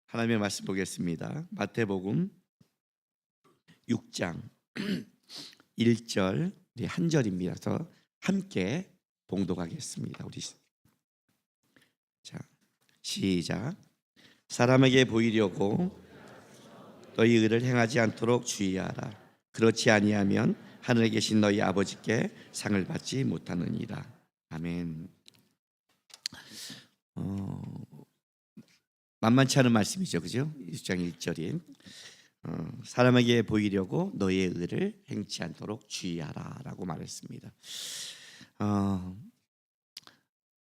하나님의 말씀 보겠습니다. 마태복음 6장 1절 한 절입니다. 그래서 함께 봉독하겠습니다. 우리 자 시작. 사람에게 보이려고 너희 의를 행하지 않도록 주의하라. 그렇지 아니하면 하늘에 계신 너희 아버지께 상을 받지 못하느니라. 아멘. 만만치 않은 말씀이죠, 그죠? 6장 1절인 사람에게 보이려고 너의 의를 행치 않도록 주의하라라고 말했습니다.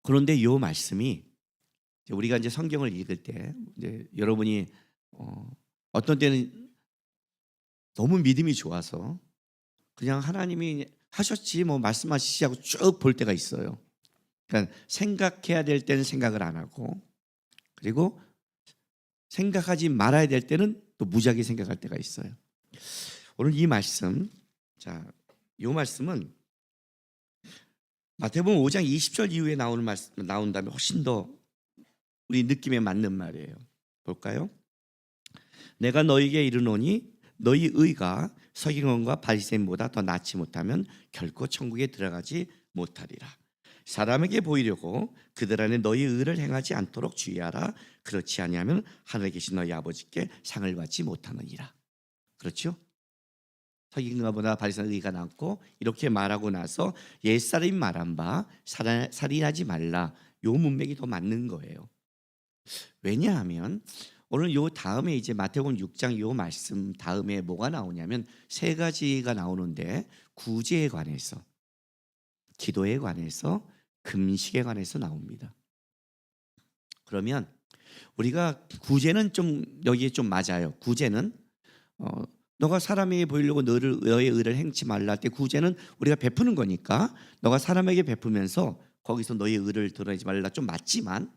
그런데 이 말씀이 우리가 이제 성경을 읽을 때 이제 여러분이 어떤 때는 너무 믿음이 좋아서 그냥 하나님이 하셨지 뭐 말씀하시지 하고 쭉 볼 때가 있어요. 그러니까 생각해야 될 때는 생각을 안 하고, 그리고 생각하지 말아야 될 때는 또 무지하게 생각할 때가 있어요. 오늘 이 말씀, 이 말씀은 마태복음 5장 20절 이후에 나온다면 훨씬 더 우리 느낌에 맞는 말이에요. 볼까요? 내가 너희에게 이르노니 너희 의가 서기관과 바리새인보다 더 낫지 못하면 결코 천국에 들어가지 못하리라. 사람에게 보이려고 그들 안에 너희 의를 행하지 않도록 주의하라. 그렇지 아니하면 하늘에 계신 너희 아버지께 상을 받지 못하느니라. 그렇죠? 서기관보다 바리새인 의가 낫고, 이렇게 말하고 나서 옛사람이 말한 바 살인하지 말라, 요 문맥이 더 맞는 거예요. 왜냐하면 오늘 요 다음에 이제 마태복음 6장 요 말씀 다음에 뭐가 나오냐면 세 가지가 나오는데, 구제에 관해서, 기도에 관해서, 금식에 관해서 나옵니다. 그러면 우리가 구제는 좀 여기에 좀 맞아요. 구제는 너가 사람에게 보이려고 너의 의를 행치 말라 할 때 구제는 우리가 베푸는 거니까 너가 사람에게 베푸면서 거기서 너의 의를 드러내지 말라, 좀 맞지만,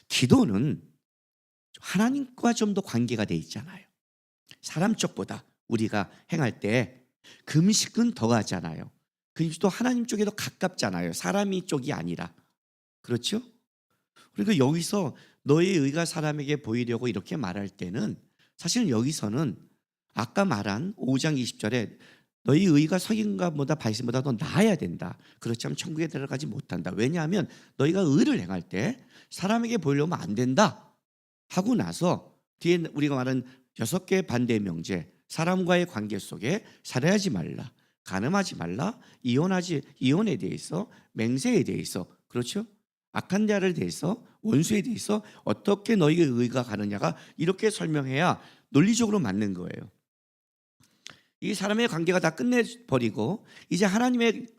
기도는 하나님과 좀 더 관계가 돼 있잖아요. 사람 쪽보다 우리가 행할 때 금식은 더 가잖아요. 금식도 하나님 쪽에 더 가깝잖아요. 사람이 쪽이 아니라. 그렇죠? 그러니까 여기서 너의 의가 사람에게 보이려고 이렇게 말할 때는 사실은 여기서는 아까 말한 5장 20절에 너희 의가 서기관보다 바리새인보다 더 나아야 된다. 그렇지 않으면 천국에 들어가지 못한다. 왜냐하면 너희가 의를 행할 때 사람에게 보이려면 안 된다 하고 나서 뒤에 우리가 말한 6개의 반대 명제, 사람과의 관계 속에 살해하지 말라, 간음하지 말라, 이혼에 대해서, 맹세에 대해서, 그렇죠? 악한 자를 대해서, 원수에 대해서 어떻게 너희의 의가 가느냐가 이렇게 설명해야 논리적으로 맞는 거예요. 이 사람의 관계가 다 끝내버리고 이제 하나님의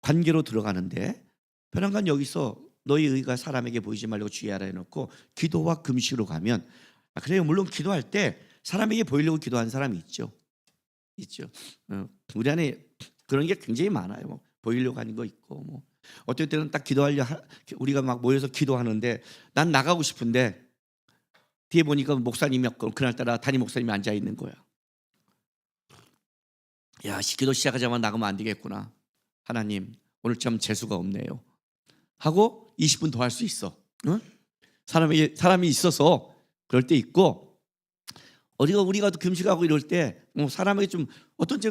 관계로 들어가는데, 편안간 여기서 너희 의가 사람에게 보이지 말고 주의하라 해놓고 기도와 금식으로 가면, 그래요, 물론 기도할 때 사람에게 보이려고 기도하는 사람이 있죠. 우리 안에 그런 게 굉장히 많아요. 뭐 보이려고 하는 거 있고, 뭐 어떨 때는 딱 우리가 막 모여서 기도하는데 난 나가고 싶은데 뒤에 보니까 목사님이 그날따라 담임 목사님이 앉아 있는 거야. 야, 기도 시작하자마자 나가면 안 되겠구나. 하나님, 오늘 참 재수가 없네요 하고 20분 더 할 수 있어. 응? 사람이 있어서 그럴 때 있고, 우리가 금식하고 이럴 때 사람에게 좀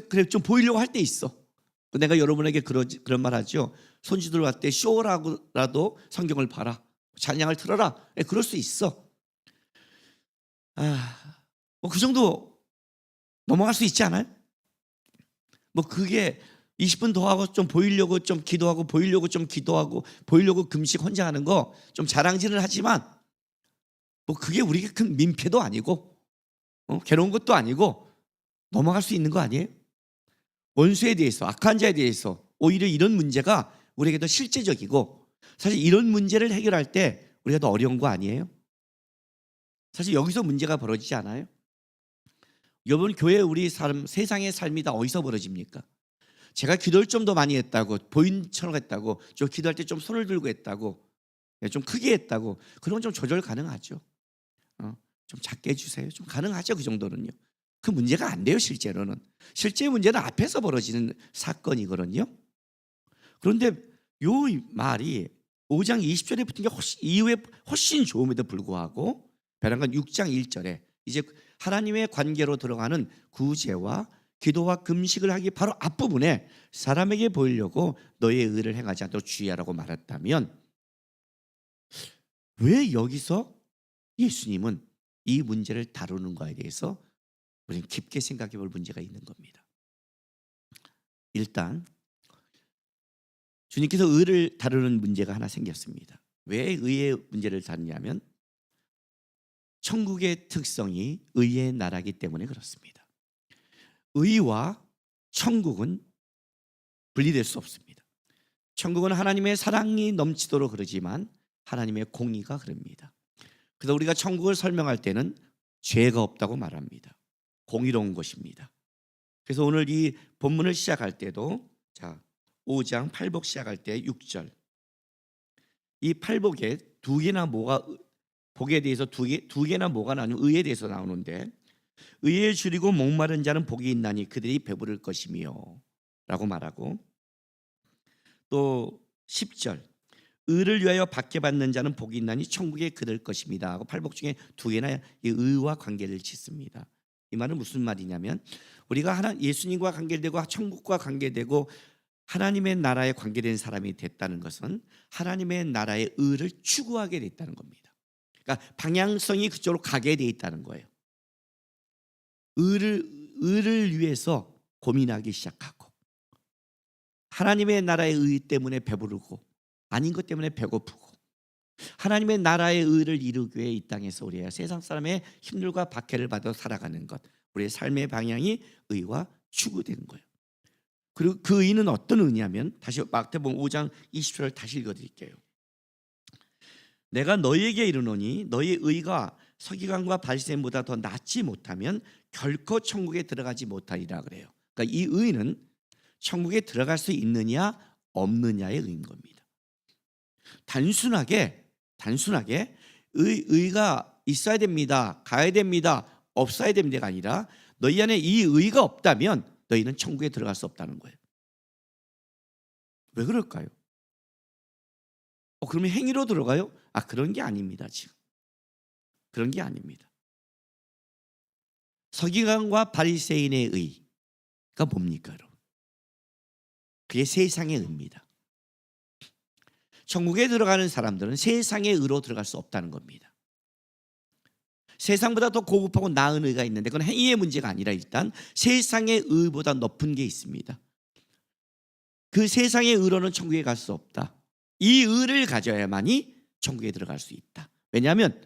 그래 좀 보이려고 할 때 있어. 내가 여러분에게 그런 말 하죠. 손주들 왔을 때 쇼라고라도 성경을 봐라, 찬양을 틀어라. 그럴 수 있어. 그 정도 넘어갈 수 있지 않아요? 그게 20분 더 하고 좀 보이려고 좀 기도하고, 보이려고 좀 기도하고, 보이려고 금식 혼자 하는 거 좀 자랑질을 하지만 그게 우리에게 큰 민폐도 아니고 괴로운 것도 아니고 넘어갈 수 있는 거 아니에요? 원수에 대해서, 악한 자에 대해서 오히려 이런 문제가 우리에게 더 실제적이고, 사실 이런 문제를 해결할 때 우리가 더 어려운 거 아니에요? 사실 여기서 문제가 벌어지지 않아요? 여러분, 교회 우리 세상의 삶이 다 어디서 벌어집니까? 제가 기도를 좀 더 많이 했다고, 보인처럼 했다고, 저 기도할 때 좀 손을 들고 했다고, 좀 크게 했다고, 그런 건 좀 조절 가능하죠. 좀 작게 해주세요. 좀 가능하죠. 그 정도는요. 그 문제가 안 돼요. 실제로는. 실제 문제는 앞에서 벌어지는 사건이거든요. 그런데 요 말이 5장 20절에 붙은 게 이후에 훨씬 좋음에도 불구하고 베란간 6장 1절에 이제 하나님의 관계로 들어가는 구제와 기도와 금식을 하기 바로 앞부분에 사람에게 보이려고 너의 의를 행하지 않도록 주의하라고 말했다면, 왜 여기서 예수님은 이 문제를 다루는 거에 대해서 우리는 깊게 생각해 볼 문제가 있는 겁니다. 일단 주님께서 의를 다루는 문제가 하나 생겼습니다. 왜 의의 문제를 다루냐면 천국의 특성이 의의 나라이기 때문에 그렇습니다. 의와 천국은 분리될 수 없습니다. 천국은 하나님의 사랑이 넘치도록 그러지만 하나님의 공의가 그럽니다. 그래서 우리가 천국을 설명할 때는 죄가 없다고 말합니다. 공의로운 것입니다. 그래서 오늘 이 본문을 시작할 때도 5장 팔복 시작할 때 6절, 이 팔복에 두 개나 뭐가, 복에 대해서 두 개나 뭐가 나누면 의에 대해서 나오는데, 의에 줄이고 목마른 자는 복이 있나니 그들이 배부를 것이며 라고 말하고, 또 10절 의를 위하여 박해받는 자는 복이 있나니 천국에 그들 것입니다 하고 팔복 중에 두 개나 이 의와 관계를 짓습니다. 이 말은 무슨 말이냐면 우리가 예수님과 관계되고 천국과 관계되고 하나님의 나라에 관계된 사람이 됐다는 것은 하나님의 나라의 의를 추구하게 됐다는 겁니다. 그러니까 방향성이 그쪽으로 가게 돼 있다는 거예요. 의를 위해서 고민하기 시작하고, 하나님의 나라의 의 때문에 배부르고 아닌 것 때문에 배고프고, 하나님의 나라의 의를 이루기 위해 이 땅에서 우리가 세상 사람의 힘들과 박해를 받아 살아가는 것, 우리의 삶의 방향이 의와 추구되는 거예요. 그리고 그 의는 어떤 의냐면, 다시 마태복음 5장 20절을 다시 읽어드릴게요. 내가 너희에게 이르노니 너희 의가 서기관과 바리새인보다 더 낫지 못하면 결코 천국에 들어가지 못하리라 그래요. 그러니까 이 의는 천국에 들어갈 수 있느냐 없느냐의 의인 겁니다. 단순하게 의가 있어야 됩니다, 가야 됩니다, 없어야 됩니다가 아니라 너희 안에 이 의가 없다면 너희는 천국에 들어갈 수 없다는 거예요. 왜 그럴까요? 그러면 행위로 들어가요? 그런 게 아닙니다. 지금 그런 게 아닙니다. 서기관과 바리새인의 의가 뭡니까, 여러분? 그게 세상의 의입니다. 천국에 들어가는 사람들은 세상의 의로 들어갈 수 없다는 겁니다. 세상보다 더 고급하고 나은 의가 있는데 그건 행위의 문제가 아니라 일단 세상의 의보다 높은 게 있습니다. 그 세상의 의로는 천국에 갈 수 없다. 이 의를 가져야만이 천국에 들어갈 수 있다. 왜냐하면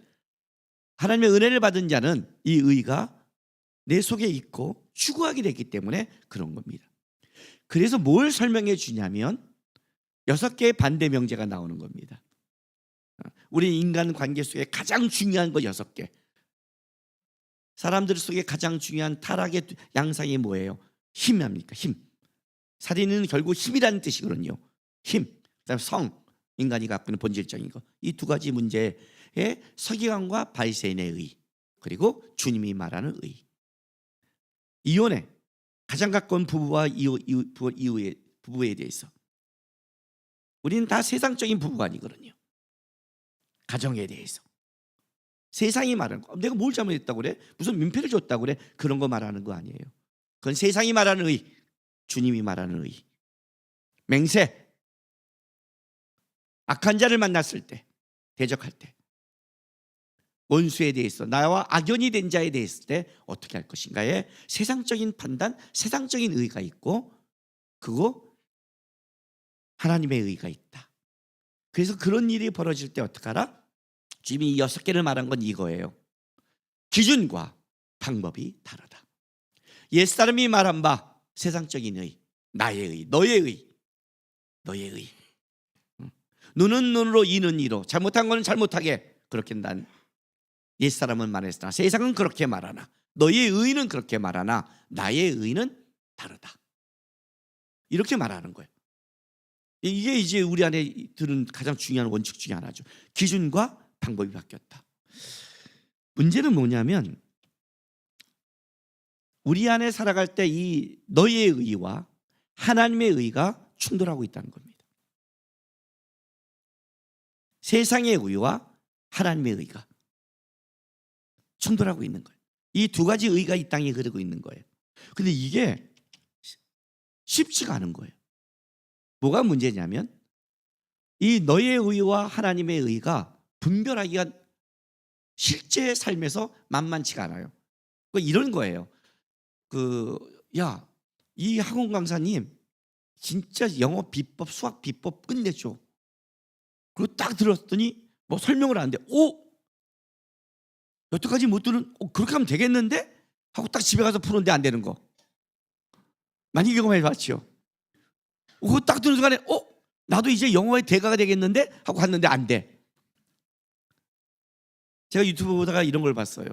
하나님의 은혜를 받은 자는 이 의가 내 속에 있고 추구하게 됐기 때문에 그런 겁니다. 그래서 뭘 설명해 주냐면 6개의 반대 명제가 나오는 겁니다. 우리 인간 관계 속에 가장 중요한 거 6개. 사람들 속에 가장 중요한 타락의 양상이 뭐예요? 힘 아닙니까? 힘. 살인은 결국 힘이라는 뜻이거든요. 힘. 그다음에 성, 인간이 갖고 있는 본질적인 거. 이 두 가지 문제에 서기관과 바리새인의 의, 그리고 주님이 말하는 의. 이혼에 가장 가까운 부부와 이후의 부부에 대해서 우리는 다 세상적인 부부가 아니거든요. 가정에 대해서 세상이 말하는 거, 내가 뭘 잘못했다고 그래? 무슨 민폐를 줬다고 그래? 그런 거 말하는 거 아니에요. 그건 세상이 말하는 의, 주님이 말하는 의. 맹세, 악한 자를 만났을 때, 대적할 때, 원수에 대해서, 나와 악연이 된 자에 대했을 때 어떻게 할 것인가에 세상적인 판단, 세상적인 의가 있고, 그거 하나님의 의가 있다. 그래서 그런 일이 벌어질 때 어떡하라? 주님이 6개를 말한 건 이거예요. 기준과 방법이 다르다. 옛사람이 말한 바 세상적인 의, 나의 의, 너의 의, 너의 의. 눈은 눈으로 이는 이로, 잘못한 거는 잘못하게, 그렇게 난 옛사람은 말했으나 세상은 그렇게 말하나 너의 의는 그렇게 말하나 나의 의는 다르다. 이렇게 말하는 거예요. 이게 이제 우리 안에 드는 가장 중요한 원칙 중에 하나죠. 기준과 방법이 바뀌었다. 문제는 뭐냐면 우리 안에 살아갈 때 이 너의 의와 하나님의 의가 충돌하고 있다는 겁니다. 세상의 의와 하나님의 의가. 충돌하고 있는 거예요. 이 두 가지 의가 이 땅에 흐르고 있는 거예요. 근데 이게 쉽지가 않은 거예요. 뭐가 문제냐면 이 너의 의와 하나님의 의가 분별하기가 실제 삶에서 만만치가 않아요. 이런 거예요. 이 학원 강사님 진짜 영어 비법, 수학 비법 끝내줘. 그리고 딱 들었더니 뭐 설명을 하는데 여태까지 못 들은 그렇게 하면 되겠는데? 하고 딱 집에 가서 푸는데 안 되는 거. 많이 경험해봤죠. 그거 딱 듣는 순간에 나도 이제 영어의 대가가 되겠는데? 하고 갔는데 안 돼. 제가 유튜브 보다가 이런 걸 봤어요.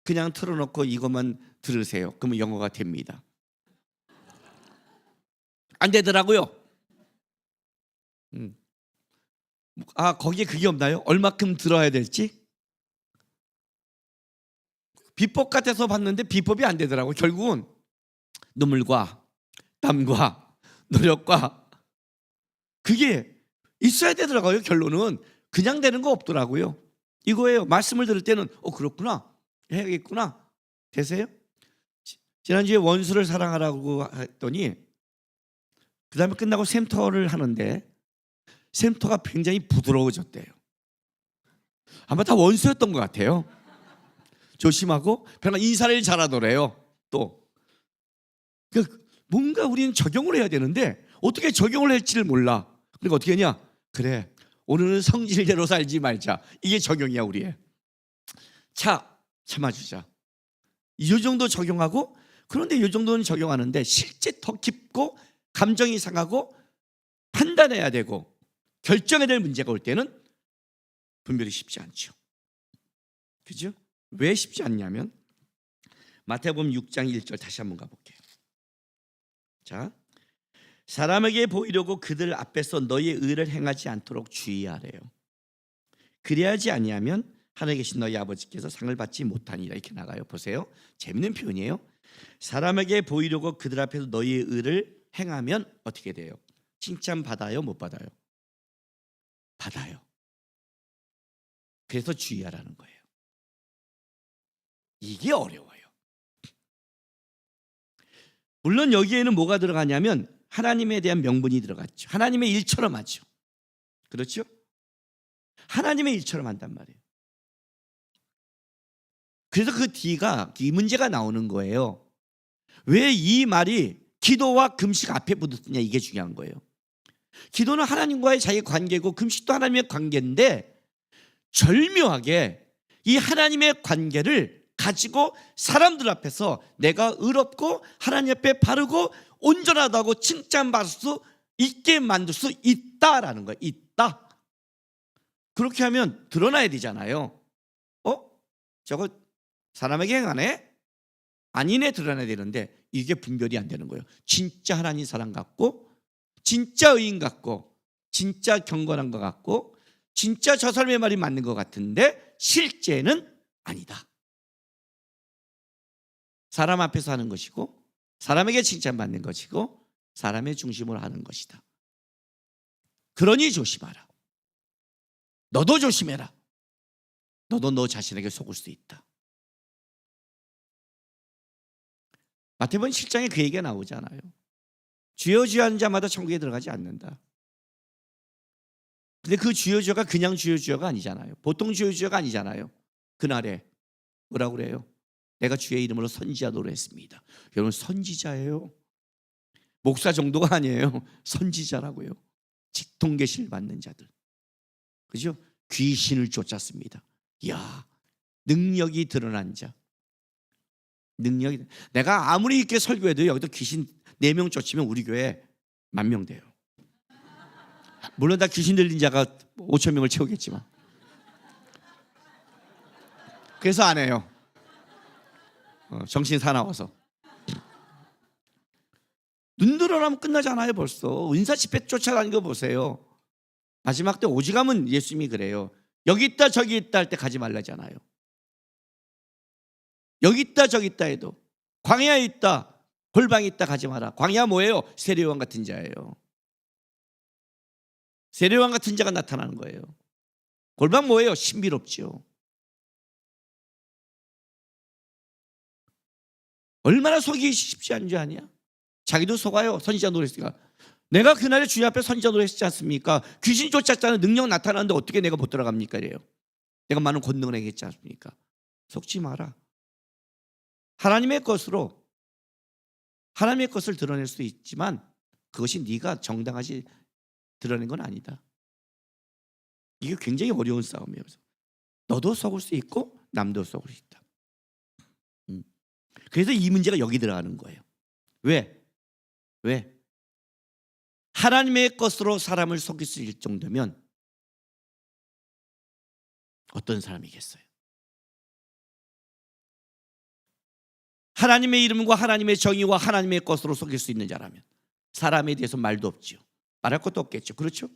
그냥 틀어놓고 이것만 들으세요. 그러면 영어가 됩니다. 안 되더라고요. 거기에 그게 없나요? 얼마큼 들어야 될지? 비법 같아서 봤는데 비법이 안 되더라고요. 결국은 눈물과 땀과 노력과 그게 있어야 되더라고요. 결론은 그냥 되는 거 없더라고요. 이거예요. 말씀을 들을 때는 그렇구나, 해야겠구나. 되세요? 지난주에 원수를 사랑하라고 했더니 그 다음에 끝나고 샘터를 하는데 샘터가 굉장히 부드러워졌대요. 아마 다 원수였던 것 같아요. 조심하고 별로 인사를 잘하더래요. 또 뭔가 우리는 적용을 해야 되는데 어떻게 적용을 할지를 몰라. 그러니까 어떻게 하냐? 그래, 오늘은 성질대로 살지 말자. 이게 적용이야. 우리의 참아주자. 이 정도 적용하고, 그런데 이 정도는 적용하는데 실제 더 깊고 감정이 상하고 판단해야 되고 결정해야 될 문제가 올 때는 분별이 쉽지 않죠. 그죠? 왜 쉽지 않냐면 마태복음 6장 1절 다시 한번 가볼게요. 자, 사람에게 보이려고 그들 앞에서 너의 의를 행하지 않도록 주의하래요. 그래야지 아니하면 하늘에 계신 너희 아버지께서 상을 받지 못하니라. 이렇게 나가요. 보세요. 재밌는 표현이에요. 사람에게 보이려고 그들 앞에서 너희의 의를 행하면 어떻게 돼요? 칭찬 받아요? 못 받아요? 받아요. 그래서 주의하라는 거예요. 이게 어려워요. 물론 여기에는 뭐가 들어가냐면 하나님에 대한 명분이 들어갔죠. 하나님의 일처럼 하죠. 그렇죠? 하나님의 일처럼 한단 말이에요. 그래서 그 D가 이 문제가 나오는 거예요. 왜 이 말이 기도와 금식 앞에 붙었느냐, 이게 중요한 거예요. 기도는 하나님과의 자기 관계고 금식도 하나님의 관계인데 절묘하게 이 하나님의 관계를 가지고 사람들 앞에서 내가 의롭고 하나님 앞에 바르고 온전하다고 칭찬받을 수 있게 만들 수 있다라는 거예요. 있다. 그렇게 하면 드러나야 되잖아요. 저거 사람에게 행하네? 아니네 드러나야 되는데 이게 분별이 안 되는 거예요. 진짜 하나님 사랑 같고 진짜 의인 같고 진짜 경건한 것 같고 진짜 저 사람의 말이 맞는 것 같은데 실제는 아니다. 사람 앞에서 하는 것이고 사람에게 칭찬받는 것이고 사람의 중심으로 하는 것이다. 그러니 조심하라. 너도 조심해라. 너도 너 자신에게 속을 수 있다. 마태복음 7장에 그 얘기가 나오잖아요. 주여 주여 하는 자마다 천국에 들어가지 않는다. 근데 그 주여 주여가 그냥 주여 주여가 아니잖아요. 보통 주여 주여가 아니잖아요. 그날에 뭐라고 그래요? 내가 주의 이름으로 선지자도록 했습니다. 여러분 선지자예요. 목사 정도가 아니에요. 선지자라고요. 직통계시를 받는 자들. 그죠? 귀신을 쫓았습니다. 이야, 능력이 드러난 자. 내가 아무리 이렇게 설교해도 여기도 귀신 4명 쫓으면 우리 교회 10,000명 돼요. 물론 다 귀신 들린 자가 5,000명을 채우겠지만. 그래서 안 해요. 정신 사나워서. 눈 드러나면 끝나잖아요. 벌써 은사 집회 쫓아가는 거 보세요. 마지막 때 오직하면 예수님이 그래요. 여기 있다 저기 있다 할 때 가지 말라잖아요. 여기 있다 저기 있다 해도 광야에 있다 골방에 있다 가지 마라. 광야 뭐예요? 세례요한 같은 자예요. 세례요한 같은 자가 나타나는 거예요. 골방 뭐예요? 신비롭지요. 얼마나 속이기 쉽지 않은 줄 아냐? 자기도 속아요. 선지자 노릇했으니까. 내가 그날에 주님 앞에 선지자 노릇했지 않습니까? 귀신 쫓았다는 능력 나타나는데 어떻게 내가 못 들어갑니까? 이래요. 내가 많은 권능을 행했지 않습니까? 속지 마라. 하나님의 것을 드러낼 수 있지만 그것이 네가 정당하지 드러낸 건 아니다. 이게 굉장히 어려운 싸움이에요. 너도 속을 수 있고 남도 속을 수 있다. 그래서 이 문제가 여기 들어가는 거예요. 왜? 하나님의 것으로 사람을 속일 수 있을 정도면 어떤 사람이겠어요? 하나님의 이름과 하나님의 정의와 하나님의 것으로 속일 수 있는 자라면 사람에 대해서 말도 없죠. 말할 것도 없겠죠. 그렇죠?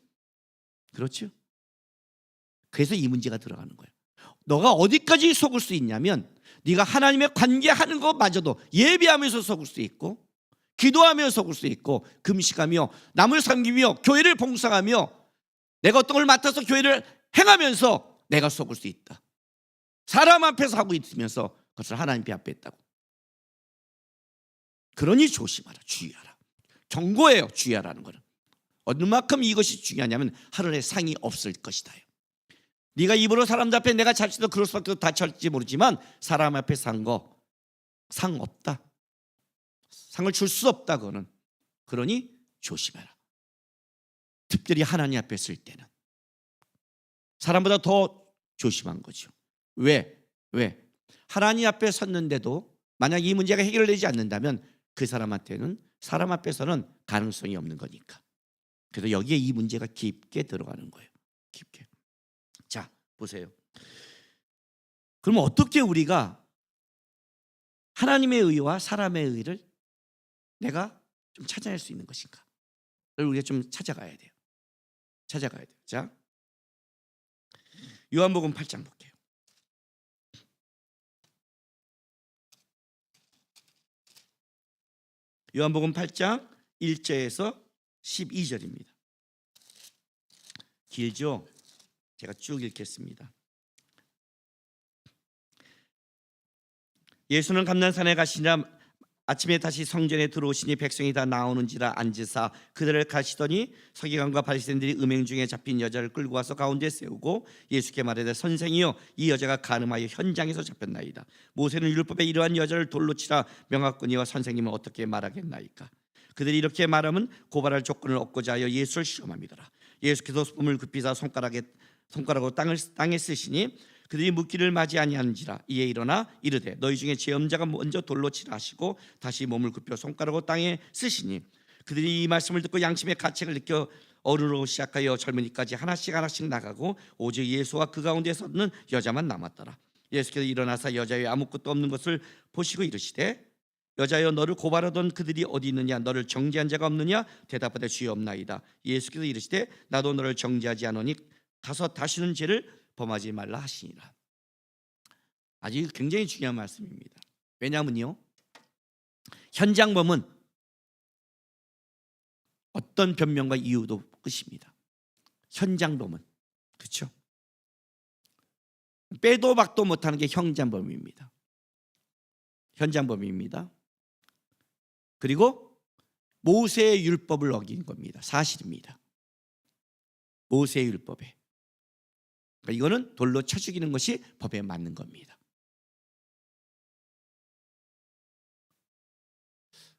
그래서 이 문제가 들어가는 거예요. 너가 어디까지 속을 수 있냐면 네가 하나님의 관계하는 것마저도 예배하면서 속을 수 있고 기도하며 속을 수 있고 금식하며 남을 섬기며 교회를 봉사하며 내가 어떤 걸 맡아서 교회를 행하면서 내가 속을 수 있다. 사람 앞에서 하고 있으면서 그것을 하나님 앞에 했다고. 그러니 조심하라. 주의하라. 경고예요. 주의하라는 거는. 얼마큼 이것이 중요하냐면 하늘에 상이 없을 것이다. 네가 입으로 사람들 앞에 내가 잘지도 그럴 수밖에 다 잘지 모르지만 사람 앞에 산 거 상 없다. 상을 줄 수 없다. 그거는. 그러니 조심해라. 특별히 하나님 앞에 쓸 때는 사람보다 더 조심한 거죠. 왜? 하나님 앞에 섰는데도 만약 이 문제가 해결되지 않는다면 그 사람한테는 사람 앞에서는 가능성이 없는 거니까. 그래서 여기에 이 문제가 깊게 들어가는 거예요. 깊게. 자, 보세요. 그러면 어떻게 우리가 하나님의 의와 사람의 의를 내가 좀 찾아낼 수 있는 것인가? 그걸 우리가 좀 찾아가야 돼요. 자, 요한복음 8장 볼게요. 요한복음 8장 1절에서 12절입니다. 길죠? 제가 쭉 읽겠습니다. 예수는 감난산에 가시나 아침에 다시 성전에 들어오시니 백성이 다 나오는지라 앉으사 그들을 가시더니 서기관과 바리새인들이 음행 중에 잡힌 여자를 끌고 와서 가운데 세우고 예수께 말하되 선생이여 이 여자가 간음하여 현장에서 잡혔나이다. 모세는 율법에 이러한 여자를 돌로 치라 명하거니와 선생님은 어떻게 말하겠나이까? 그들이 이렇게 말하면 고발할 조건을 얻고자 하여 예수를 시험함이더라. 예수께서 손을 굽히사 손가락으로 땅에 쓰시니 그들이 묻기를 맞이 아니하는지라. 이에 일어나 이르되 너희 중에 죄 없는 자가 먼저 돌로 치라 하시고 다시 몸을 굽혀 손가락으로 땅에 쓰시니 그들이 이 말씀을 듣고 양심의 가책을 느껴 어른으로 시작하여 젊은이까지 하나씩 나가고 오직 예수와 그 가운데 서는 여자만 남았더라. 예수께서 일어나사 여자의 아무것도 없는 것을 보시고 이르시되 여자여 너를 고발하던 그들이 어디 있느냐? 너를 정죄한 자가 없느냐? 대답하되 주여 없나이다. 예수께서 이르시되 나도 너를 정죄하지 않으니 가서 다시는 죄를 범하지 말라 하시니라. 아주 굉장히 중요한 말씀입니다. 왜냐하면요, 현장범은 어떤 변명과 이유도 끝입니다. 현장범은, 그렇죠? 빼도 박도 못하는 게 현장범입니다. 그리고 모세의 율법을 어긴 겁니다. 사실입니다. 모세의 율법에. 그러니까 이거는 돌로 쳐 죽이는 것이 법에 맞는 겁니다.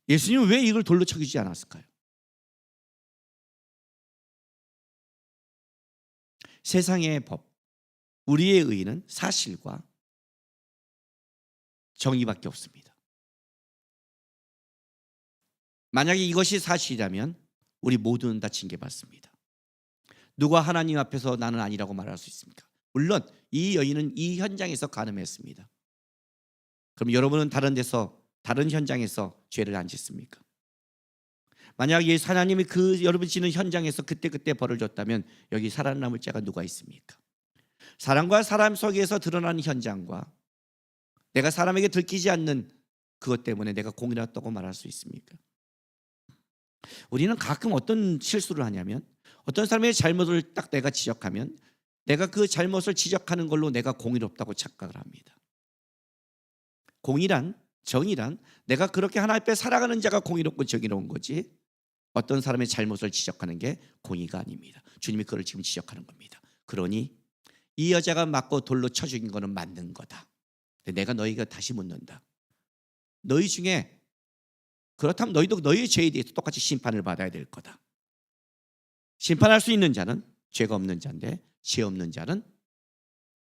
예수님은 왜 이걸 돌로 쳐 죽이지 않았을까요? 세상의 법, 우리의 의는 사실과 정의밖에 없습니다. 만약에 이것이 사실이라면 우리 모두는 다 징계받습니다. 누가 하나님 앞에서 나는 아니라고 말할 수 있습니까? 물론 이 여인은 이 현장에서 간음했습니다. 그럼 여러분은 다른 현장에서 죄를 안 짓습니까? 만약 예수 하나님이 그 여러분 지는 현장에서 그때 벌을 줬다면 여기 살아남을 자가 누가 있습니까? 사람과 사람 속에서 드러나는 현장과 내가 사람에게 들키지 않는 그것 때문에 내가 공의롭다고 말할 수 있습니까? 우리는 가끔 어떤 실수를 하냐면 어떤 사람의 잘못을 딱 내가 지적하면 내가 그 잘못을 지적하는 걸로 내가 공의롭다고 착각을 합니다. 공의란 정의란 내가 그렇게 하나님 앞에 살아가는 자가 공의롭고 정의로운 거지, 어떤 사람의 잘못을 지적하는 게 공의가 아닙니다. 주님이 그걸 지금 지적하는 겁니다. 그러니 이 여자가 맞고 돌로 쳐 죽인 거는 맞는 거다. 내가 너희가 다시 묻는다. 너희 중에 그렇다면 너희도 너희의 죄에 대해서 똑같이 심판을 받아야 될 거다. 심판할 수 있는 자는 죄가 없는 자인데 죄 없는 자는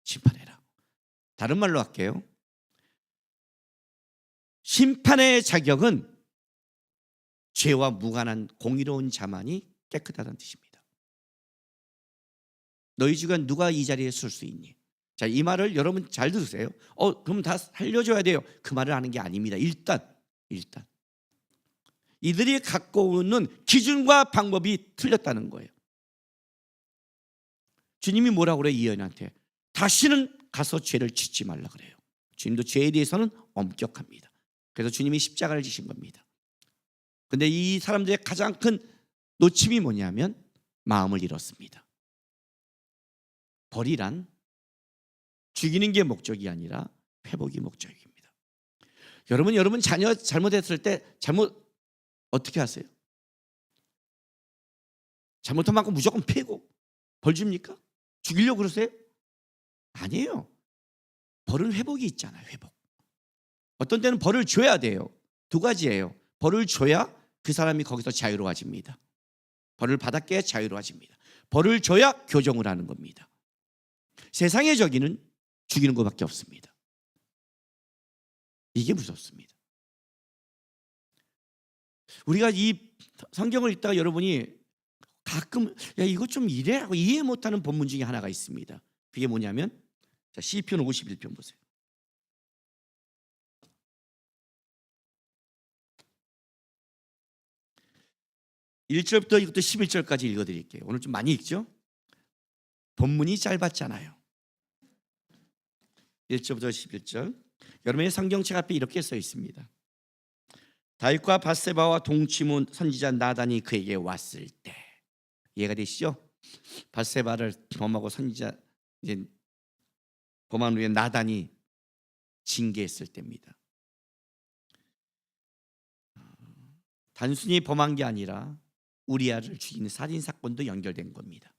심판해라. 다른 말로 할게요. 심판의 자격은 죄와 무관한 공의로운 자만이 깨끗하다는 뜻입니다. 너희 중에 누가 이 자리에 설 수 있니? 자, 이 말을 여러분 잘 들으세요. 그럼 다 살려줘야 돼요. 그 말을 하는 게 아닙니다. 일단 이들이 갖고 오는 기준과 방법이 틀렸다는 거예요. 주님이 뭐라고 그래요? 이 여인한테 다시는 가서 죄를 짓지 말라 그래요. 주님도 죄에 대해서는 엄격합니다. 그래서 주님이 십자가를 지신 겁니다. 근데 이 사람들의 가장 큰 놓침이 뭐냐면 마음을 잃었습니다. 벌이란 죽이는 게 목적이 아니라 회복이 목적입니다. 여러분 자녀 잘못했을 때 어떻게 하세요? 잘못한 만큼 무조건 패고 벌 줍니까? 죽이려고 그러세요? 아니에요. 벌은 회복이 있잖아요. 회복. 어떤 때는 벌을 줘야 돼요. 두 가지예요. 벌을 줘야 그 사람이 거기서 자유로워집니다. 벌을 받았기에 자유로워집니다. 벌을 줘야 교정을 하는 겁니다. 세상의 저기는 죽이는 것밖에 없습니다. 이게 무섭습니다. 우리가 이 성경을 읽다가 여러분이 가끔 이거 좀 이래 하고 이해 못하는 본문 중에 하나가 있습니다. 그게 뭐냐면 시편 51편 보세요. 1절부터 이것도 11절까지 읽어드릴게요. 오늘 좀 많이 읽죠? 본문이 짧았잖아요. 1절부터 11절. 여러분의 성경책 앞에 이렇게 써 있습니다. 다윗과 밧세바와 동침한 선지자 나단이 그에게 왔을 때, 이해가 되시죠? 밧세바를 범하고 선지자 이제 범한 후에 나단이 징계했을 때입니다. 단순히 범한 게 아니라 우리아를 죽이는 살인 사건도 연결된 겁니다.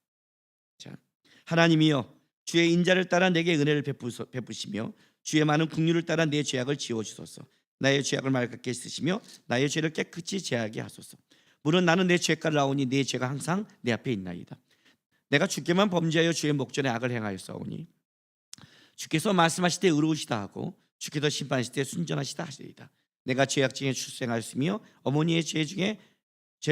자, 하나님이여 주의 인자를 따라 내게 은혜를 베푸시며 주의 많은 긍휼을 따라 내 죄악을 지워주소서. 나의 죄악을 맑게 쓰시며 나의 죄를 깨끗이 제하게 하소서. 물론 나는 내 죄가를 나오니 내 죄가 항상 내 앞에 있나이다. 내가 주께만 범죄하여 주의 목전에 악을 행하였사오니 주께서 말씀하실 때 의로우시다 하고 주께서 심판하실 때 순전하시다 하시리이다. 내가 죄악 중에 출생하였으며 어머니의 죄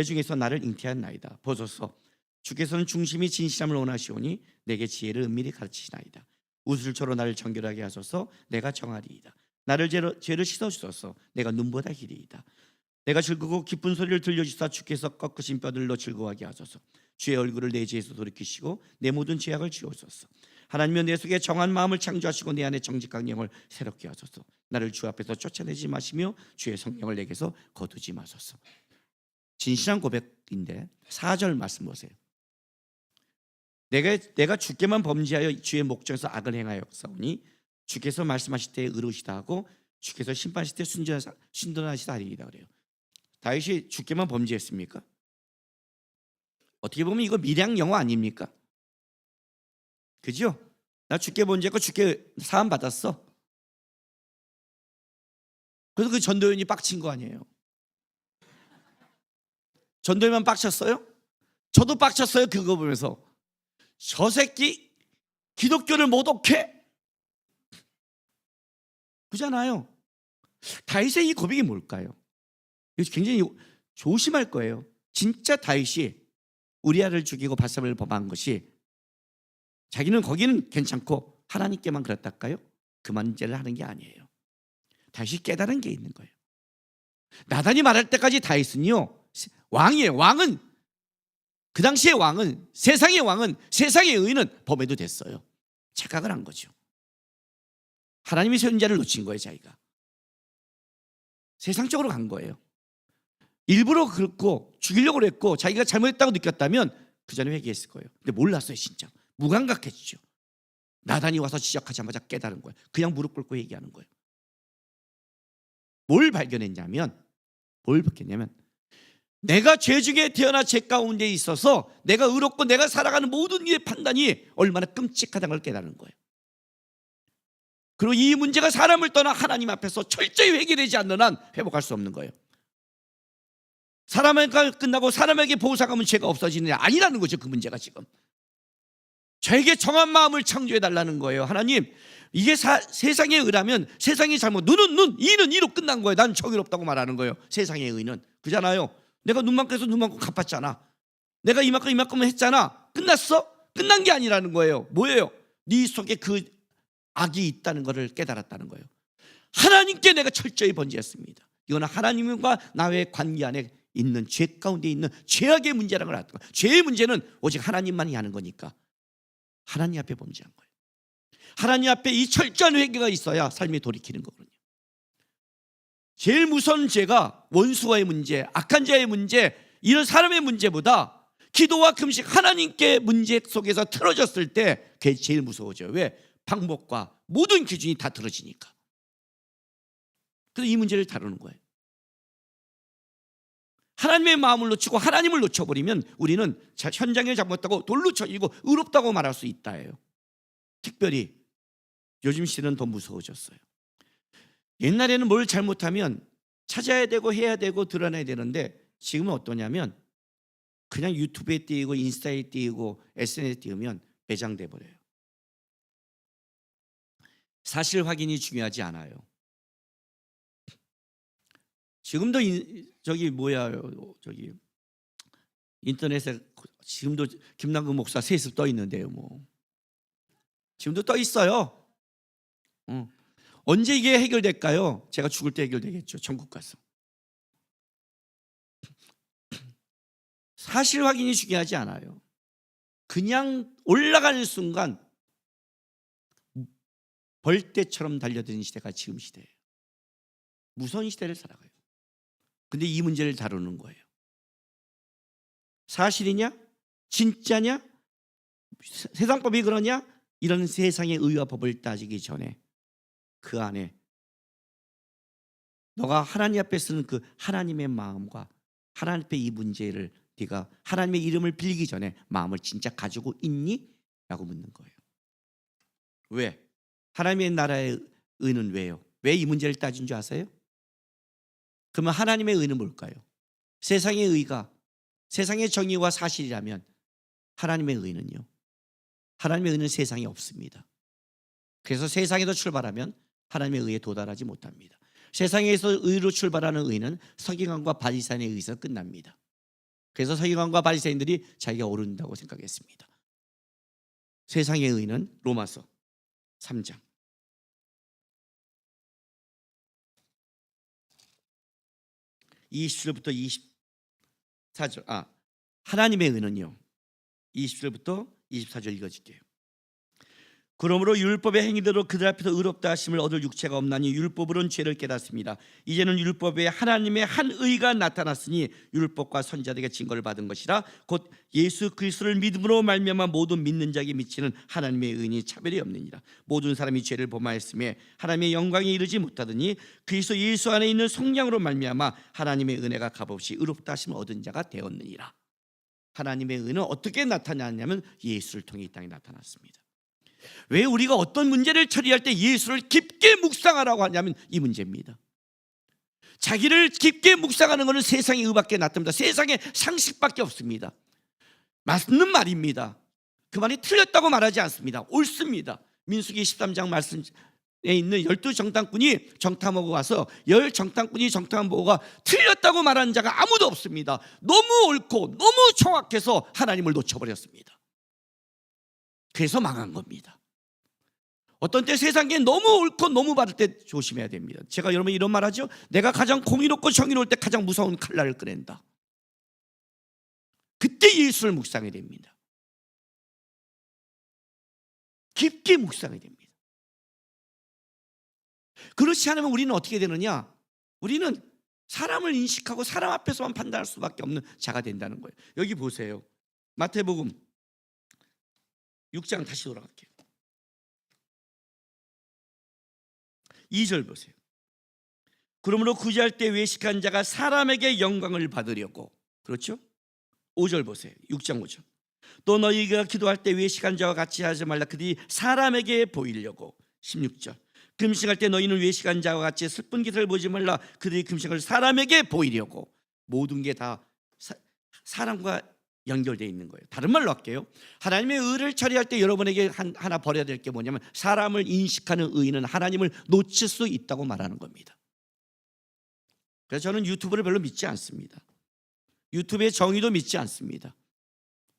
중에서 나를 잉태한나이다. 보소서 주께서는 중심이 진실함을 원하시오니 내게 지혜를 은밀히 가르치시나이다. 우슬초로 나를 정결하게 하소서. 내가 정하리이다. 나를 죄를 씻어주소서. 내가 눈보다 희리이다. 내가 즐거고 기쁜 소리를 들려주사 주께서 꺾으신 뼈들로 즐거워하게 하소서. 주의 얼굴을 내 죄에서 돌이키시고 내 모든 죄악을 지우소서. 하나님은 내 속에 정한 마음을 창조하시고 내 안에 정직한 영을 새롭게 하소서. 나를 주 앞에서 쫓아내지 마시며 주의 성령을 내게서 거두지 마소서. 진실한 고백인데 4절 말씀 보세요. 내가 주께만 범죄하여 주의 목전에서 악을 행하였사오니 주께서 말씀하실 때 의로우시다 하고 주께서 심판하실 때 순전하시다 하리이다 그래요. 다윗이 주께만 범죄했습니까? 어떻게 보면 이거 밀양 영화 아닙니까? 그죠? 나 주께 범죄했고 주께 사함 받았어. 그래서 그 전도연이 빡친 거 아니에요? 전도연만 빡쳤어요? 저도 빡쳤어요. 그거 보면서 저 새끼 기독교를 모독해? 그잖아요. 다윗의 이 고백이 뭘까요? 이거 굉장히 조심할 거예요. 진짜 다윗이 우리아를 죽이고 밧세바를 범한 것이 자기는 거기는 괜찮고 하나님께만 그랬달까요? 그 문제를 하는 게 아니에요. 다윗이 깨달은 게 있는 거예요. 나단이 말할 때까지 다윗은요 왕이에요. 왕은 그 당시의 왕은 세상의 의인은 범해도 됐어요. 착각을 한 거죠. 하나님이 세운 자를 놓친 거예요. 자기가 세상적으로 간 거예요. 일부러 그렇고 죽이려고 했고 자기가 잘못했다고 느꼈다면 그 전에 회개했을 거예요. 근데 몰랐어요. 진짜 무감각했죠. 나단이 와서 지적하자마자 깨달은 거예요. 그냥 무릎 꿇고 얘기하는 거예요. 뭘 발견했냐면 내가 죄 중에 태어나 죄 가운데 있어서 내가 의롭고 내가 살아가는 모든 일의 판단이 얼마나 끔찍하다는 걸 깨달은 거예요. 그리고 이 문제가 사람을 떠나 하나님 앞에서 철저히 회개되지 않는 한 회복할 수 없는 거예요. 사람에게 끝나고 사람에게 보상하면 죄가 없어지느냐? 아니라는 거죠. 그 문제가 지금 저에게 정한 마음을 창조해 달라는 거예요. 하나님, 이게 세상의 의라면 세상의 잘못, 눈은 눈, 이는 이로 끝난 거예요. 난 정의롭다고 말하는 거예요. 세상의 의는 그잖아요. 내가 눈만큼 해서 눈만큼 갚았잖아. 내가 이만큼 했잖아. 끝났어? 끝난 게 아니라는 거예요. 뭐예요? 네 속에 그 악이 있다는 것을 깨달았다는 거예요. 하나님께 내가 철저히 번제했습니다. 이거는 하나님과 나의 관계 안에 있는 죄 가운데 있는 죄악의 문제라는 걸 알았던 거예요. 죄의 문제는 오직 하나님만이 하는 거니까 하나님 앞에 범죄한 거예요. 하나님 앞에 이 철저한 회개가 있어야 삶이 돌이키는 거거든요. 제일 무서운 죄가 원수와의 문제, 악한 자의 문제, 이런 사람의 문제보다 기도와 금식, 하나님께 문제 속에서 틀어졌을 때 그게 제일 무서워져요. 왜? 방법과 모든 기준이 다 틀어지니까. 그래서 이 문제를 다루는 거예요. 하나님의 마음을 놓치고 하나님을 놓쳐버리면 우리는 현장에 잘못하고 돌로 쳐지고 의롭다고 말할 수 있다예요. 특별히 요즘 시대는 더 무서워졌어요. 옛날에는 뭘 잘못하면 찾아야 되고 해야 되고 드러내야 되는데 지금은 어떠냐면 그냥 유튜브에 띄고 인스타에 띄고 SNS에 띄우면 매장돼 버려요. 사실 확인이 중요하지 않아요. 지금도 인터넷에 지금도 김남국 목사 세습 떠 있는데요. 뭐 지금도 떠 있어요. 언제 이게 해결될까요? 제가 죽을 때 해결되겠죠. 천국 가서. 사실 확인이 중요하지 않아요. 그냥 올라가는 순간 벌떼처럼 달려드는 시대가 지금 시대예요. 무서운 시대를 살아가요. 근데 이 문제를 다루는 거예요. 사실이냐? 진짜냐? 세상법이 그러냐? 이런 세상의 의와 법을 따지기 전에 그 안에 너가 하나님 앞에 쓰는 그 하나님의 마음과 하나님 앞에 이 문제를 네가 하나님의 이름을 빌리기 전에 마음을 진짜 가지고 있니? 라고 묻는 거예요. 왜? 하나님의 나라의 의는 왜요? 왜 이 문제를 따진 줄 아세요? 그러면 하나님의 의는 뭘까요? 세상의 의가 세상의 정의와 사실이라면 하나님의 의는요? 하나님의 의는 세상에 없습니다. 그래서 세상에서 출발하면 하나님의 의에 도달하지 못합니다. 세상에서 의로 출발하는 의는 서기관과 바리새인에 의해서 끝납니다. 그래서 서기관과 바리새인들이 자기가 옳은다고 생각했습니다. 세상의 의는 로마서 3장 20절부터 24절 하나님의 의는요 20절부터 24절 읽어줄게요. 그러므로 율법의 행위대로 그들 앞에서 의롭다 하심을 얻을 육체가 없나니 율법으로는 죄를 깨닫습니다. 이제는 율법에 하나님의 한 의가 나타났으니 율법과 선지자들에게 증거를 받은 것이라 곧 예수 그리스도를 믿음으로 말미암아 모든 믿는 자에게 미치는 하나님의 의인이 차별이 없느니라. 모든 사람이 죄를 범하였음에 하나님의 영광에 이르지 못하더니 그리스도 예수 안에 있는 성령으로 말미암아 하나님의 은혜가 값없이 의롭다 하심을 얻은 자가 되었느니라. 하나님의 의는 어떻게 나타났냐면 예수를 통해 이 땅에 나타났습니다. 왜 우리가 어떤 문제를 처리할 때 예수를 깊게 묵상하라고 하냐면 이 문제입니다. 자기를 깊게 묵상하는 것은 세상의 의밖에 나타납니다. 세상의 상식밖에 없습니다. 맞는 말입니다. 그 말이 틀렸다고 말하지 않습니다. 옳습니다. 민수기 13장 말씀에 있는 12정탐꾼이 정탐하고 와서 10정탐꾼이 정탐하고 틀렸다고 말하는 자가 아무도 없습니다. 너무 옳고 너무 정확해서 하나님을 놓쳐버렸습니다. 그래서 망한 겁니다. 어떤 때 세상에 너무 옳고 너무 바를 때 조심해야 됩니다. 제가 여러분 이런 말 하죠. 내가 가장 공의롭고 정의로울 때 가장 무서운 칼날을 꺼낸다. 그때 예수를 묵상해야 됩니다. 깊게 묵상해야 됩니다. 그렇지 않으면 우리는 어떻게 되느냐? 우리는 사람을 인식하고 사람 앞에서만 판단할 수밖에 없는 자가 된다는 거예요. 여기 보세요. 마태복음 6장 다시 돌아갈게요. 2절 보세요. 그러므로 구제할 때 외식한 자가 사람에게 영광을 받으려고. 그렇죠? 5절 보세요. 6장 5절. 또 너희가 기도할 때 외식한 자와 같이 하지 말라. 그들이 사람에게 보이려고. 16절. 금식할 때 너희는 외식한 자와 같이 슬픈 기색을 보지 말라. 그들이 금식을 사람에게 보이려고. 모든 게 다 사람과 연결되어 있는 거예요. 다른 말로 할게요. 하나님의 의를 처리할 때 여러분에게 하나 버려야 될 게 뭐냐면, 사람을 인식하는 의는 하나님을 놓칠 수 있다고 말하는 겁니다. 그래서 저는 유튜브를 별로 믿지 않습니다. 유튜브의 정의도 믿지 않습니다.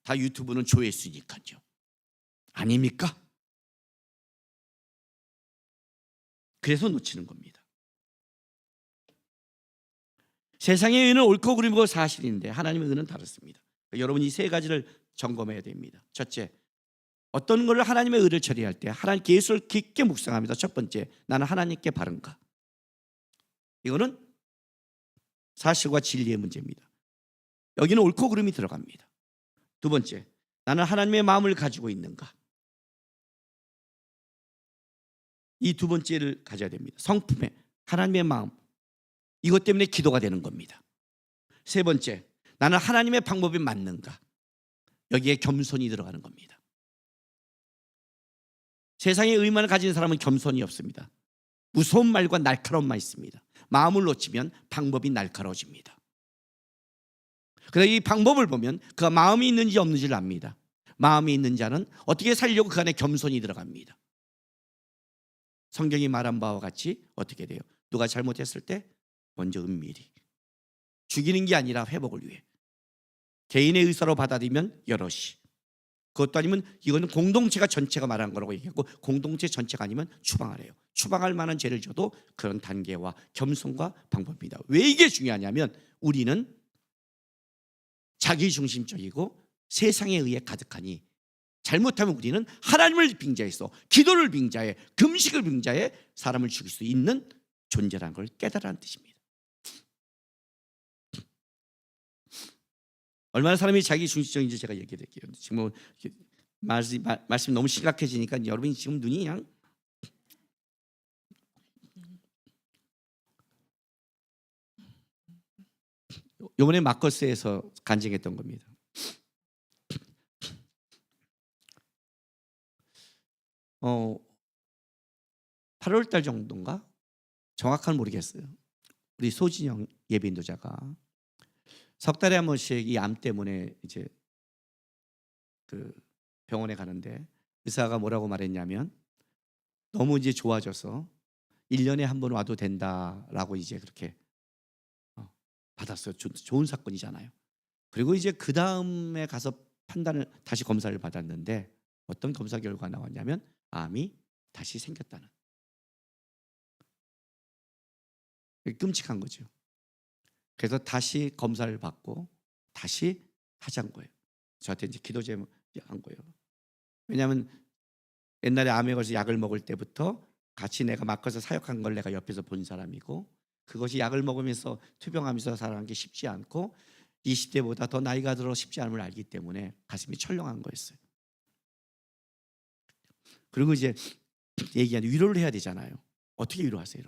다 유튜브는 조회수니까요. 아닙니까? 그래서 놓치는 겁니다. 세상의 의는 옳고 그름이고 사실인데 하나님의 의는 다릅니다. 여러분 이 세 가지를 점검해야 됩니다. 첫째, 어떤 것을 하나님의 의를 처리할 때 하나님께 예수를 깊게 묵상합니다. 첫 번째, 나는 하나님께 바른가? 이거는 사실과 진리의 문제입니다. 여기는 옳고 그름이 들어갑니다. 두 번째, 나는 하나님의 마음을 가지고 있는가? 이 두 번째를 가져야 됩니다. 성품에 하나님의 마음, 이것 때문에 기도가 되는 겁니다. 세 번째, 나는 하나님의 방법이 맞는가? 여기에 겸손이 들어가는 겁니다. 세상의 의만을 가진 사람은 겸손이 없습니다. 무서운 말과 날카로운 말이 있습니다. 마음을 놓치면 방법이 날카로워집니다. 그래서 이 방법을 보면 그가 마음이 있는지 없는지를 압니다. 마음이 있는 자는 어떻게 살려고 그 안에 겸손이 들어갑니다. 성경이 말한 바와 같이 어떻게 돼요? 누가 잘못했을 때 먼저 은밀히, 죽이는 게 아니라 회복을 위해 개인의 의사로 받아들이면 여럿이, 그것도 아니면 이거는 공동체가 전체가 말하는 거라고 얘기하고, 공동체 전체가 아니면 추방하래요. 추방할 만한 죄를 져도 그런 단계와 겸손과 방법입니다. 왜 이게 중요하냐면, 우리는 자기중심적이고 세상에 의해 가득하니, 잘못하면 우리는 하나님을 빙자해서, 기도를 빙자해, 금식을 빙자해 사람을 죽일 수 있는 존재라는 걸 깨달으라는 뜻입니다. 얼마나 사람이 자기중심적인지 제가 얘기할게요. 지금 말씀이 너무 심각해지니까 여러분이 지금 눈이 그냥 이번에 마커스에서 간증했던 겁니다. 8월 달 정도인가? 정확한 모르겠어요. 우리 소진영 예비인도자가 석 달에 한 번씩 이 암 때문에 이제 그 병원에 가는데, 의사가 뭐라고 말했냐면, 너무 이제 좋아져서 1년에 한 번 와도 된다라고 이제 그렇게 받았어요. 좋은 사건이잖아요. 그리고 이제 그 다음에 가서 판단을, 다시 검사를 받았는데 어떤 검사 결과가 나왔냐면 암이 다시 생겼다는. 끔찍한 거죠. 그래서 다시 검사를 받고 다시 하자는 거예요. 저한테 이제 기도 제목 한 거예요. 왜냐하면 옛날에 암에 걸려서 약을 먹을 때부터 같이 내가 맡아서 사역한 걸 내가 옆에서 본 사람이고, 그것이 약을 먹으면서 투병하면서 살아가는 게 쉽지 않고 20대보다 더 나이가 들어 쉽지 않음을 알기 때문에 가슴이 철렁한 거였어요. 그리고 이제 얘기하는, 위로를 해야 되잖아요. 어떻게 위로하세요?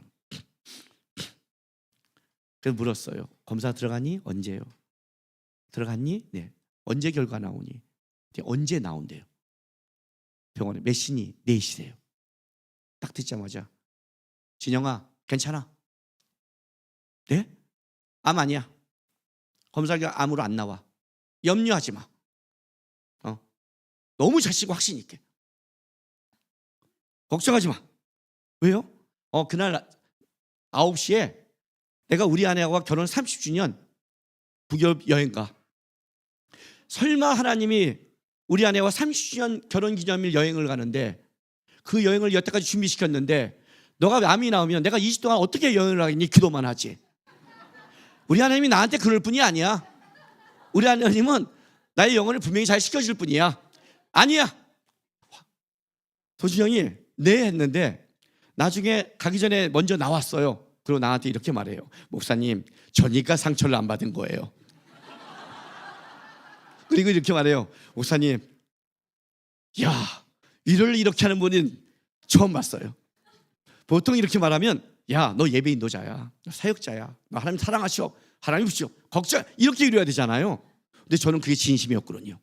그래서 물었어요. 검사 들어갔니? 언제요? 들어갔니? 네. 언제 결과 나오니? 네. 언제 나온대요? 병원에 몇 시니? 4시래요. 딱 듣자마자, 진영아 괜찮아? 네? 암 아니야. 검사 결과 암으로 안 나와. 염려하지 마. 너무 자식 확신 있게. 걱정하지 마. 왜요? 그날 9시에 내가 우리 아내와 결혼 30주년 북유럽 여행 가. 설마 하나님이 우리 아내와 30주년 결혼기념일 여행을 가는데, 그 여행을 여태까지 준비시켰는데 너가 암이 나오면 내가 20 동안 어떻게 여행을 하겠니? 기도만 하지. 우리 하나님이 나한테 그럴 뿐이 아니야. 우리 하나님은 나의 영혼을 분명히 잘 시켜줄 뿐이야. 아니야. 도준형이 네 했는데 나중에 가기 전에 먼저 나왔어요. 그리고 나한테 이렇게 말해요. 목사님, 저니까 상처를 안 받은 거예요. 그리고 이렇게 말해요. 목사님, 야, 위로를 이렇게 하는 분은 처음 봤어요. 보통 이렇게 말하면 야, 너 예배 인도자야, 너 사역자야, 너 하나님 사랑하시오, 하나님 보시오, 걱정, 이렇게 이루어야 되잖아요. 근데 저는 그게 진심이었거든요.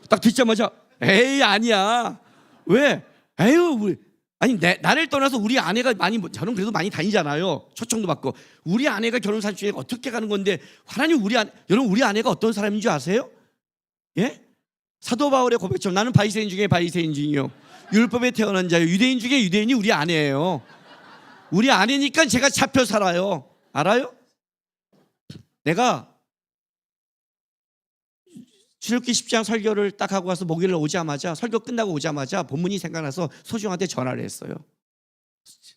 딱 듣자마자 에이 아니야. 왜? 에휴 우리 아니 나를 떠나서 우리 아내가 많이, 저는 그래도 많이 다니잖아요. 초청도 받고. 우리 아내가 결혼사진 중에 어떻게 가는 건데 하나님 여러분 우리 아내가 어떤 사람인 줄 아세요? 예? 사도 바울의 고백처럼 나는 바리새인 중에 바리새인 중이요 율법에 태어난 자요 유대인 중에 유대인이 우리 아내예요. 우리 아내니까 제가 잡혀 살아요. 알아요? 내가 출애굽기 10장 설교를 딱 하고 와서 목요일 오자마자, 설교 끝나고 오자마자 본문이 생각나서 소중한테 전화를 했어요.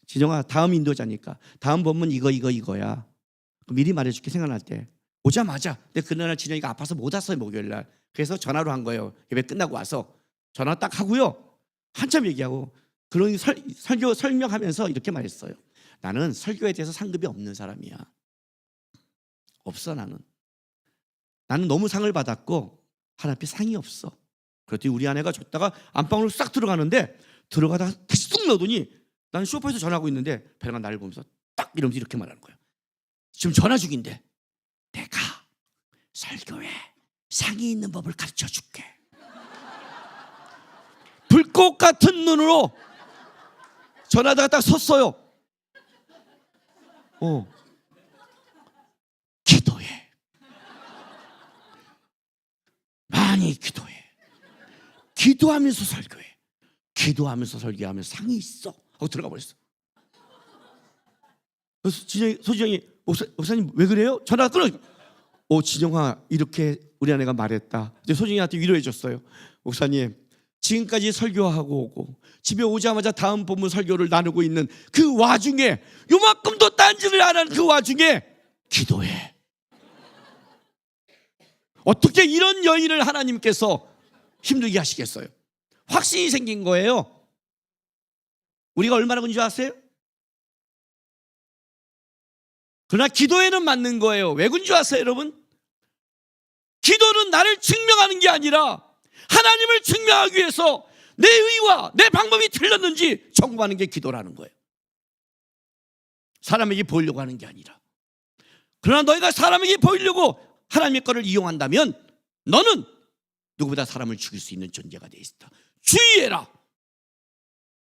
진영아, 다음 인도자니까 다음 본문 이거야. 미리 말해줄게. 생각날 때 오자마자. 근데 그날 진영이가 아파서 못 왔어요, 목요일 날. 그래서 전화로 한 거예요. 예배 끝나고 와서 전화 딱 하고요, 한참 얘기하고 그런 설교 설명하면서 이렇게 말했어요. 나는 설교에 대해서 상급이 없는 사람이야. 없어. 나는 너무 상을 받았고 하나님 앞에 상이 없어. 그랬더니 우리 아내가 줬다가 안방으로 싹 들어가는데, 들어가다가 다시 쑥 넣더니 나는 소파에서 전화하고 있는데 배가 나를 보면서 딱 이러면서 이렇게 말하는 거예요. 지금 전화 중인데 내가 설교에 상이 있는 법을 가르쳐 줄게. 불꽃 같은 눈으로 전화다가 딱 섰어요. 기도해. 많이 기도해. 기도하면서 설교해. 기도하면서 설교하면서 상이 있어 하고 들어가 버렸어. 그래서 소진영이 목사님 왜 그래요? 전화가 끊어지고, 진영아 이렇게 우리 아내가 말했다. 소진이한테 위로해 줬어요. 목사님, 지금까지 설교하고 오고 집에 오자마자 다음 본문 설교를 나누고 있는 그 와중에, 요만큼도 딴짓을 안 하는 그 와중에 기도해. 어떻게 이런 여인을 하나님께서 힘들게 하시겠어요? 확신이 생긴 거예요. 우리가 얼마나 그런 줄 아세요? 그러나 기도에는 맞는 거예요. 왜 그런 줄 아세요, 여러분? 기도는 나를 증명하는 게 아니라 하나님을 증명하기 위해서 내 의와 내 방법이 틀렸는지 점검하는 게 기도라는 거예요. 사람에게 보이려고 하는 게 아니라. 그러나 너희가 사람에게 보이려고 하나님의 것을 이용한다면 너는 누구보다 사람을 죽일 수 있는 존재가 되어 있다. 주의해라.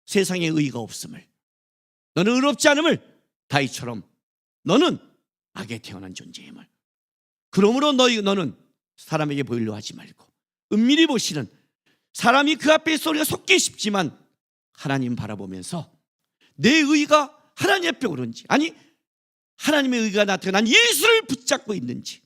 세상에 의의가 없음을, 너는 의롭지 않음을, 다윗처럼 너는 악에 태어난 존재임을. 그러므로 너는 사람에게 보이려 하지 말고 은밀히 보시는, 사람이 그 앞에 있어 우리가 속기 쉽지만 하나님 바라보면서 내 의가 하나님 앞에 오른지, 아니 하나님의 의가 나타난 예수를 붙잡고 있는지,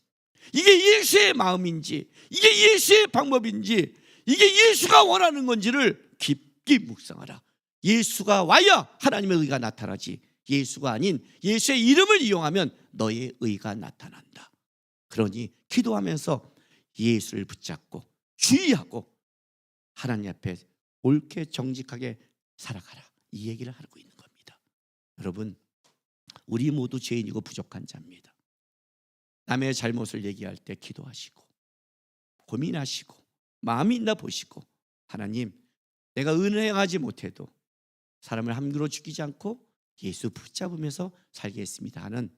이게 예수의 마음인지, 이게 예수의 방법인지, 이게 예수가 원하는 건지를 깊이 묵상하라. 예수가 와야 하나님의 의가 나타나지, 예수가 아닌 예수의 이름을 이용하면 너의 의가 나타난다. 그러니 기도하면서 예수를 붙잡고 주의하고 하나님 앞에 옳게 정직하게 살아가라, 이 얘기를 하고 있는 겁니다. 여러분, 우리 모두 죄인이고 부족한 자입니다. 남의 잘못을 얘기할 때 기도하시고 고민하시고 마음이 있나 보시고, 하나님, 내가 은혜하지 못해도 사람을 함부로 죽이지 않고 예수 붙잡으면서 살겠습니다 하는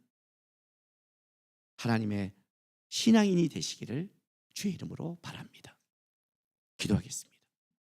하나님의 신앙인이 되시기를 주의 이름으로 바랍니다. 기도하겠습니다.